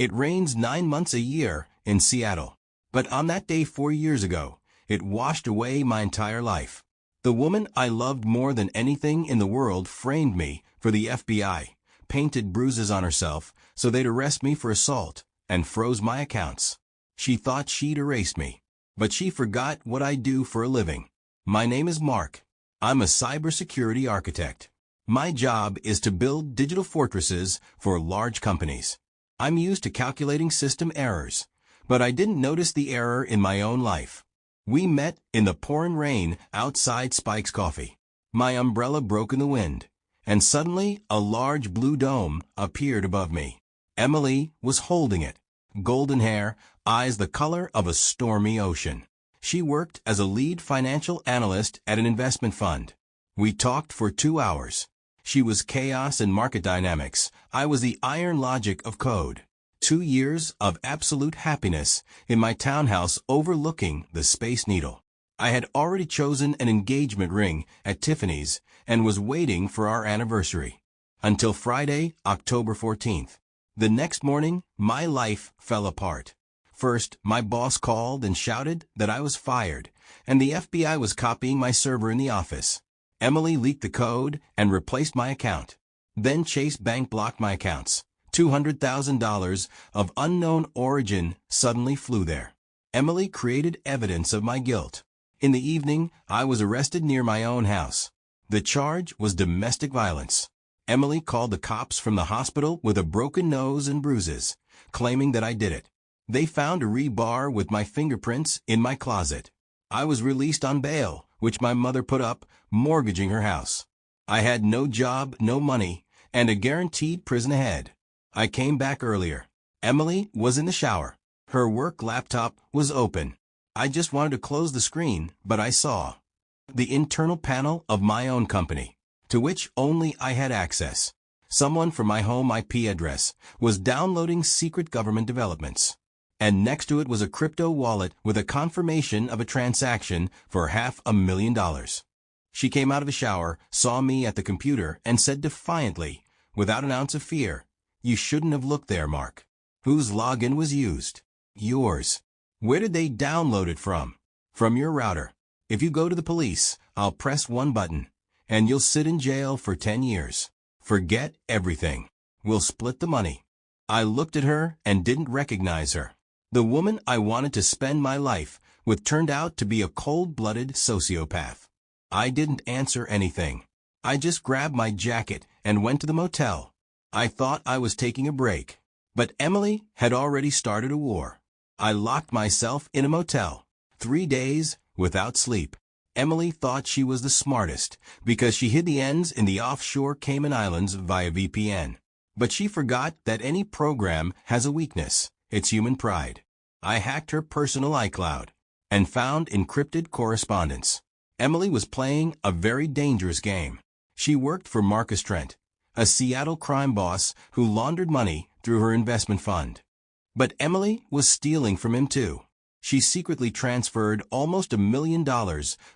It rains 9 months a year in Seattle. But on that day 4 years ago, it washed away my entire life. The woman I loved more than anything in the world framed me for the FBI, painted bruises on herself so they'd arrest me for assault, and froze my accounts. She thought she'd erased me. But she forgot what I do for a living. My name is Mark. I'm a cybersecurity architect. My job is to build digital fortresses for large companies. I'm used to calculating system errors, but I didn't notice the error in my own life. We met in the pouring rain outside Spike's Coffee. My umbrella broke in the wind, and suddenly a large blue dome appeared above me. Emily was holding it. Golden hair, eyes the color of a stormy ocean. She worked as a lead financial analyst at an investment fund. We talked for 2 hours. She was chaos and market dynamics. I was the iron logic of code. 2 years of absolute happiness in my townhouse overlooking the Space Needle. I had already chosen an engagement ring at Tiffany's and was waiting for our anniversary. Until Friday, October 14th. The next morning, my life fell apart. First, my boss called and shouted that I was fired, and the FBI was copying my server in the office. Emily leaked the code and replaced my account. Then Chase Bank blocked my accounts. $200,000 of unknown origin suddenly flew there. Emily created evidence of my guilt. In the evening, I was arrested near my own house. The charge was domestic violence. Emily called the cops from the hospital with a broken nose and bruises, claiming that I did it. They found a rebar with my fingerprints in my closet. I was released on bail, which my mother put up, mortgaging her house. I had no job, no money, and a guaranteed prison ahead. I came back earlier. Emily was in the shower. Her work laptop was open. I just wanted to close the screen, but I saw the internal panel of my own company, to which only I had access. Someone from my home IP address was downloading secret government developments. And next to it was a crypto wallet with a confirmation of a transaction for $500,000. She came out of the shower, saw me at the computer, and said defiantly, without an ounce of fear, "You shouldn't have looked there, Mark." Whose login was used? Yours. Where did they download it from? From your router. If you go to the police, I'll press one button, and you'll sit in jail for 10 years. Forget everything. We'll split the money. I looked at her and didn't recognize her. The woman I wanted to spend my life with turned out to be a cold-blooded sociopath. I didn't answer anything. I just grabbed my jacket and went to the motel. I thought I was taking a break. But Emily had already started a war. I locked myself in a motel. 3 days without sleep. Emily thought she was the smartest because she hid the ends in the offshore Cayman Islands via VPN. But she forgot that any program has a weakness. It's human pride. I hacked her personal iCloud and found encrypted correspondence. Emily was playing a very dangerous game. She worked for Marcus Trent, a Seattle crime boss who laundered money through her investment fund. But Emily was stealing from him too. She secretly transferred almost $1 million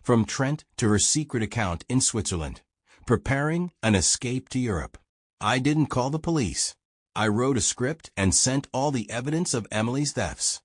from Trent to her secret account in Switzerland, preparing an escape to Europe. I didn't call the police. I wrote a script and sent all the evidence of Emily's thefts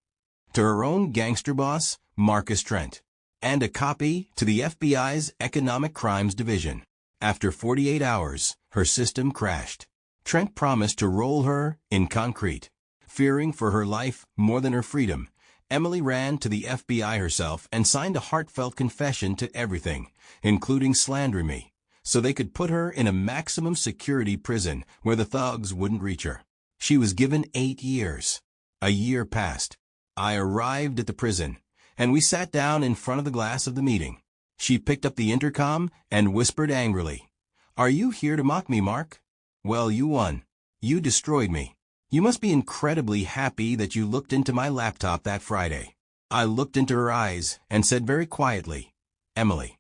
to her own gangster boss, Marcus Trent, and a copy to the FBI's Economic Crimes Division. After 48 hours, her system crashed. Trent promised to roll her in concrete. Fearing for her life more than her freedom, Emily ran to the FBI herself and signed a heartfelt confession to everything, including slandering me, so they could put her in a maximum security prison where the thugs wouldn't reach her. She was given 8 years. A year passed. I arrived at the prison, and we sat down in front of the glass of the meeting. She picked up the intercom and whispered angrily, "Are you here to mock me, Mark? Well, you won. You destroyed me. You must be incredibly happy that you looked into my laptop that Friday." I looked into her eyes and said very quietly, "Emily,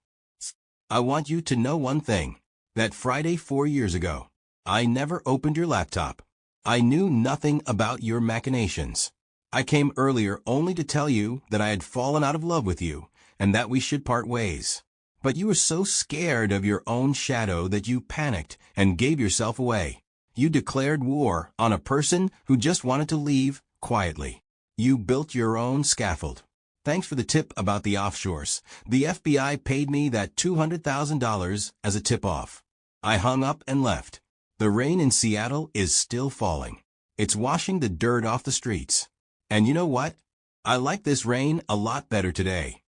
I want you to know one thing. That Friday 4 years ago, I never opened your laptop. I knew nothing about your machinations. I came earlier only to tell you that I had fallen out of love with you and that we should part ways. But you were so scared of your own shadow that you panicked and gave yourself away. You declared war on a person who just wanted to leave quietly. You built your own scaffold. Thanks for the tip about the offshores. The FBI paid me that $200,000 as a tip-off. I hung up and left. The rain in Seattle is still falling. It's washing the dirt off the streets. And you know what? I like this rain a lot better today.